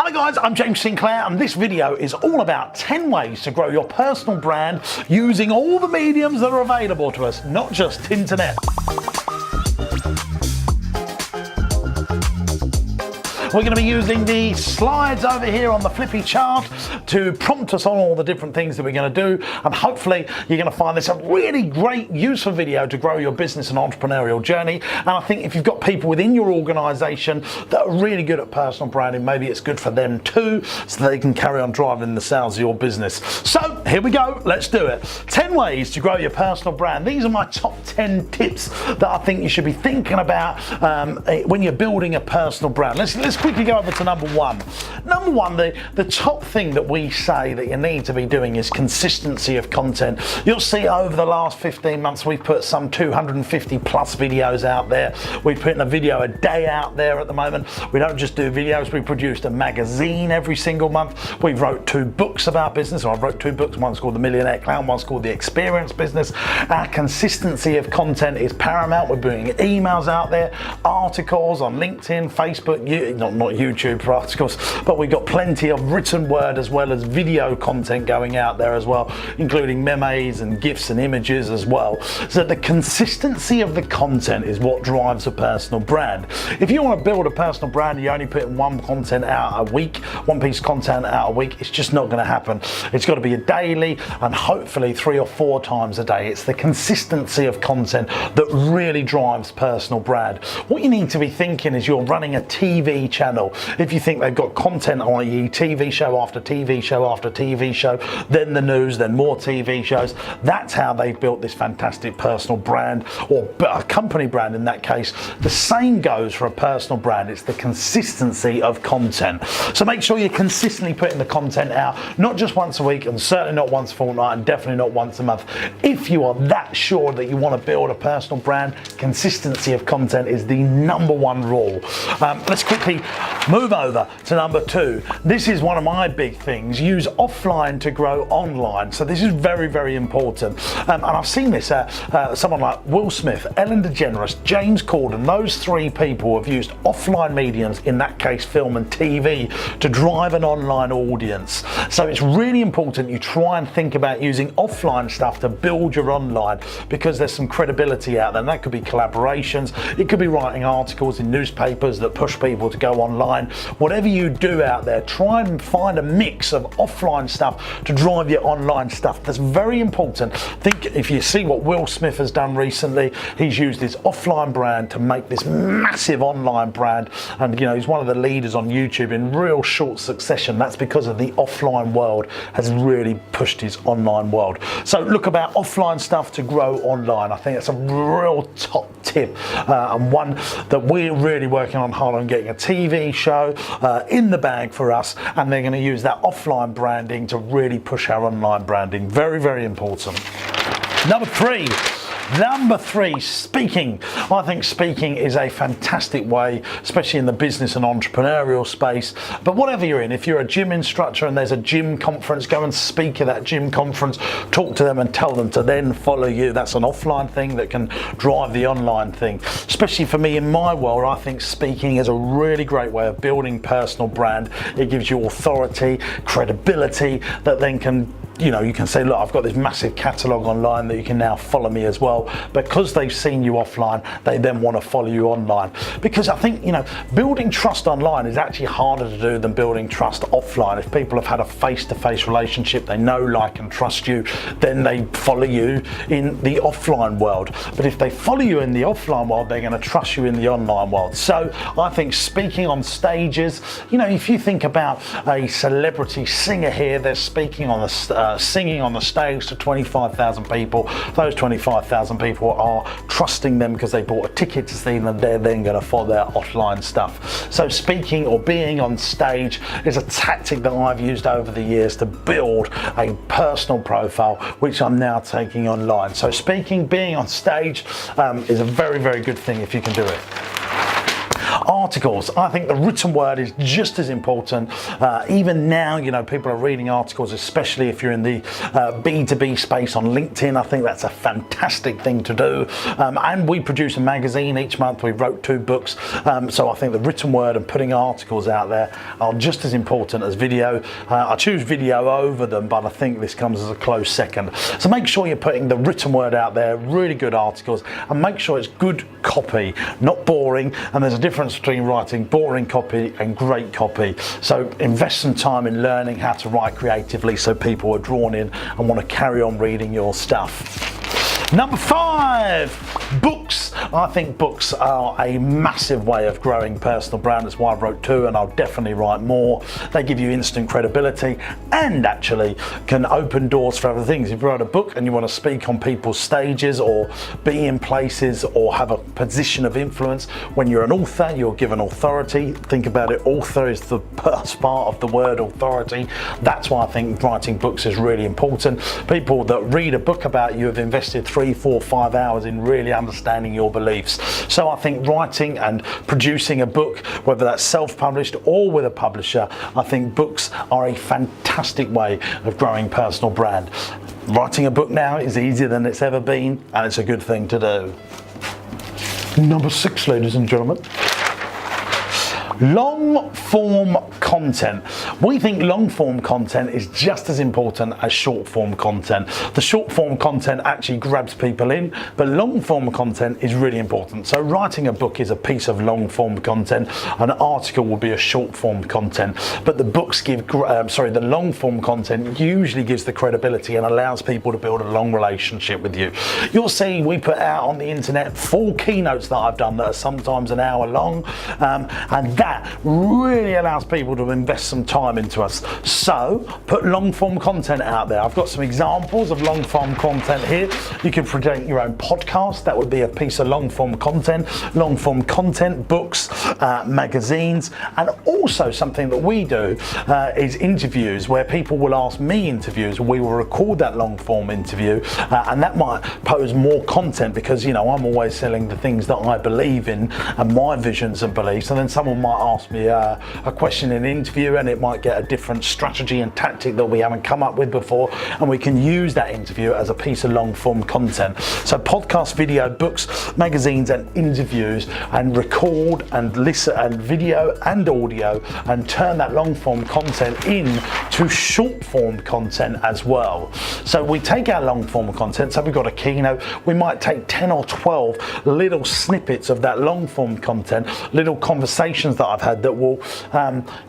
Hello guys, I'm James Sinclair and this video is all about 10 ways to grow your personal brand using all the mediums that are available to us, not just internet. We're going to be using the slides over here on the flippy chart to prompt us on all the different things that we're going to do, and hopefully you're going to find this a really great useful video to grow your business and entrepreneurial journey. And I think if you've got people within your organization that are really good at personal branding, maybe it's good for them too, so they can carry on driving the sales of your business. So here we go, let's do it. 10 ways to grow your personal brand. These are my top 10 tips that I think you should be thinking about when you're building a personal brand. Let's quickly go over to number one. Number one, the top thing that we say that you need to be doing is consistency of content. You'll see over the last 15 months we've put some 250 plus videos out there. We're putting a video a day out there at the moment. We don't just do videos, we produced a magazine every single month. We wrote 2 books about business, or I wrote 2 books, one's called The Millionaire Clown, one's called The Experience Business. Our consistency of content is paramount. We're putting emails out there, articles on LinkedIn, Facebook, not YouTube for articles, but we've got plenty of written word as well as video content going out there as well, including memes and GIFs and images as well. So the consistency of the content is what drives a personal brand. If you want to build a personal brand and you're only putting one content out a week, one piece of content out a week, it's just not going to happen. It's got to be a daily and hopefully 3 or 4 times a day. It's the consistency of content that really drives personal brand. What you need to be thinking is you're running a TV channel. If you think they've got content, i.e. TV show after TV show after TV show, then the news, then more TV shows, that's how they've built this fantastic personal brand, or a company brand in that case. The same goes for a personal brand. It's the consistency of content. So make sure you're consistently putting the content out, not just once a week and certainly not once a fortnight and definitely not once a month. If you are that sure that you want to build a personal brand, consistency of content is the #1 rule. Let's quickly move over to number 2. This is one of my big things. Use offline to grow online. So this is very, very important. And I've seen this, someone like Will Smith, Ellen DeGeneres, James Corden, those 3 people have used offline mediums, in that case film and TV, to drive an online audience. So it's really important you try and think about using offline stuff to build your online, because there's some credibility out there, and that could be collaborations, it could be writing articles in newspapers that push people to go online. Whatever you do out there, try and find a mix of offline stuff to drive your online stuff. That's very important. Think, if you see what Will Smith has done recently, he's used his offline brand to make this massive online brand, and you know, he's one of the leaders on YouTube in real short succession. That's because of the offline world has really pushed his online world. So look about offline stuff to grow online. I think that's a real top tip, and one that we're really working on hard on getting a TV show in the bag for us, and they're going to use that offline branding to really push our online branding. Very, very important. Number three, speaking. I think speaking is a fantastic way, especially in the business and entrepreneurial space. But whatever you're in, if you're a gym instructor and there's a gym conference, go and speak at that gym conference, talk to them and tell them to then follow you. That's an offline thing that can drive the online thing. Especially for me in my world, I think speaking is a really great way of building personal brand. It gives you authority, credibility that then can, you know, you can say, look, I've got this massive catalogue online that you can now follow me as well. Because they've seen you offline, they then want to follow you online. Because I think, you know, building trust online is actually harder to do than building trust offline. If people have had a face-to-face relationship, they know, like and trust you, then they follow you in the offline world. But if they follow you in the offline world, they're going to trust you in the online world. So I think speaking on stages, you know, if you think about a celebrity singer here, they're speaking on the singing on the stage to 25,000 people. Those 25,000 people are trusting them because they bought a ticket to see them. They're then going to follow their offline stuff. So speaking or being on stage is a tactic that I've used over the years to build a personal profile, which I'm now taking online. So speaking, being on stage is a very, very good thing if you can do it. Articles. I think the written word is just as important. Even now, you know, people are reading articles, especially if you're in the B2B space on LinkedIn. I think that's a fantastic thing to do. And we produce a magazine each month. We wrote 2 books. So I think the written word and putting articles out there are just as important as video. I choose video over them, but I think this comes as a close second. So make sure you're putting the written word out there, really good articles, and make sure it's good copy, not boring. And there's a difference between writing boring copy and great copy. So invest some time in learning how to write creatively so people are drawn in and want to carry on reading your stuff. Number 5, books. I think books are a massive way of growing personal brand. That's why I wrote 2, and I'll definitely write more. They give you instant credibility and actually can open doors for other things. If you write a book and you want to speak on people's stages or be in places or have a position of influence, when you're an author, you're given authority. Think about it, author is the first part of the word authority. That's why I think writing books is really important. People that read a book about you have invested 3, 4, 5 hours in really understanding your beliefs. So I think writing and producing a book, whether that's self-published or with a publisher, I think books are a fantastic way of growing personal brand. Writing a book now is easier than it's ever been, and it's a good thing to do. Number 6, ladies and gentlemen. Long form content. We think long form content is just as important as short form content. The short form content actually grabs people in, but long form content is really important. So writing a book is a piece of long form content. An article will be a short form content, but the books give, the long form content usually gives the credibility and allows people to build a long relationship with you. You'll see we put out on the internet 4 keynotes that I've done that are sometimes an hour long, and that really allows people to invest some time into us. So put long form content out there. I've got some examples of long form content here. You can present your own podcast. That would be a piece of long form content. Long form content, books, magazines, and also something that we do is interviews, where people will ask me interviews. We will record that long form interview, and that might pose more content because, you know, I'm always selling the things that I believe in and my visions and beliefs, and then someone might ask me a question in an interview, and it might get a different strategy and tactic that we haven't come up with before, and we can use that interview as a piece of long form content. So podcast, video, books, magazines, and interviews, and record and listen and video and audio, and turn that long form content into short form content as well. So we take our long form content, so we've got a keynote, we might take 10 or 12 little snippets of that long form content, little conversations that I've had that will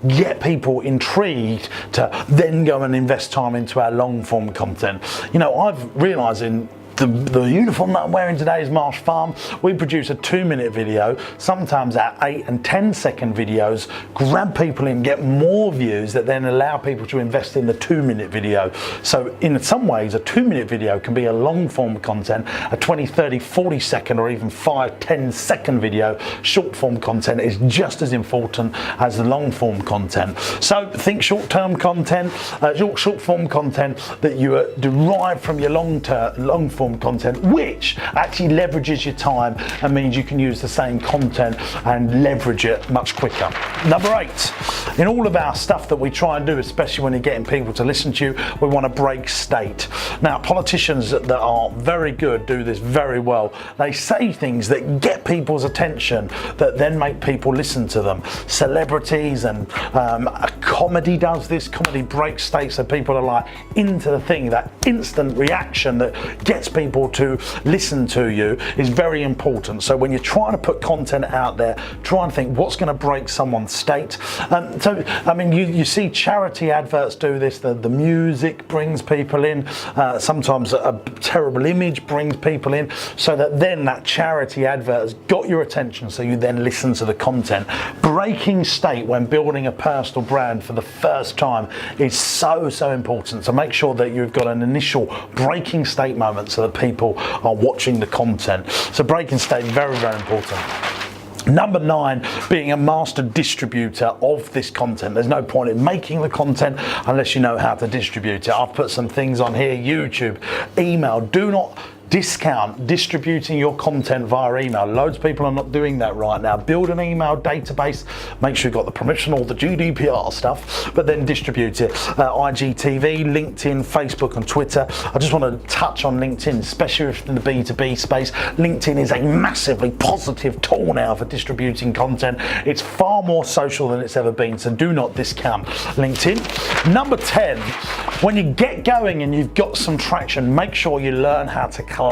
get people intrigued to then go and invest time into our long form content. You know, I've realised in the uniform that I'm wearing today is Marsh Farm. We produce a 2-minute video. Sometimes our 8 and 10-second videos grab people in, get more views that then allow people to invest in the 2-minute video. So in some ways, a 2-minute video can be a long form content. A 20, 30, 40 second or even 5, 10-second video, short form content is just as important as the long form content. So think short-term content, short form content that you derive from your long form content, which actually leverages your time and means you can use the same content and leverage it much quicker. Number 8, in all of our stuff that we try and do, especially when you're getting people to listen to you, we want to break state. Now, politicians that are very good do this very well. They say things that get people's attention that then make people listen to them. Celebrities and comedy does this. Comedy breaks state, so people are like into the thing. That instant reaction that gets people to listen to you is very important. So when you're trying to put content out there, try and think what's going to break someone's state. So I mean, you see charity adverts do this. The music brings people in. Sometimes a terrible image brings people in, so that then that charity advert has got your attention, so you then listen to the content. Breaking state when building a personal brand for the first time is so important. So make sure that you've got an initial breaking state moment so that people are watching the content. So breaking state, very important. Number 9, being a master distributor of this content. There's no point in making the content unless you know how to distribute it. I've put some things on here: YouTube, email. Do not discount distributing your content via email. Loads of people are not doing that right now. Build an email database, make sure you've got the permission, all the GDPR stuff, but then distribute it. IGTV, LinkedIn, Facebook and Twitter. I just want to touch on LinkedIn, especially in the B2B space. LinkedIn is a massively positive tool now for distributing content. It's far more social than it's ever been, so do not discount LinkedIn. Number 10, when you get going and you've got some traction, make sure you learn how to collaborate.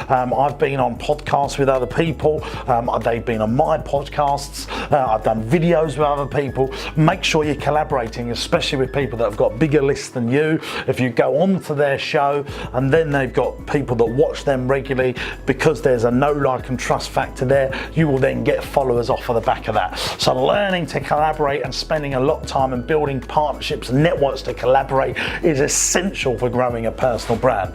I've been on podcasts with other people. They've been on my podcasts. I've done videos with other people. Make sure you're collaborating, especially with people that have got bigger lists than you. If you go on to their show and then they've got people that watch them regularly, because there's a know, like and trust factor there, you will then get followers off of the back of that. So learning to collaborate and spending a lot of time and building partnerships and networks to collaborate is essential for growing a personal brand.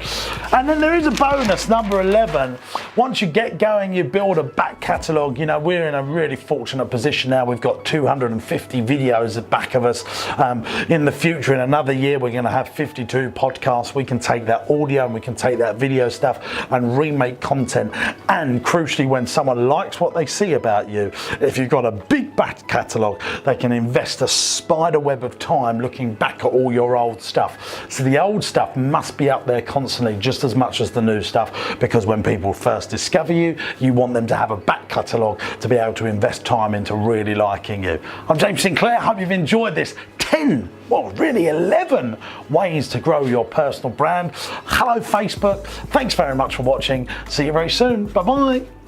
And then there is a bonus, number 11. Once you get going, you build a back catalogue. You know, we're in a really fortunate position now. We've got 250 videos at back of us. In the future, in another year, we're going to have 52 podcasts. We can take that audio and we can take that video stuff and remake content. And crucially, when someone likes what they see about you, if you've got a big back catalogue, they can invest a spider web of time looking back at all your old stuff. So the old stuff must be up there constantly, just as much as the new stuff, because when people first discover you, you want them to have a back catalogue to be able to invest time into really liking you. I'm James Sinclair. Hope you've enjoyed this 10, well, really 11 ways to grow your personal brand. Hello, Facebook. Thanks very much for watching. See you very soon. Bye-bye.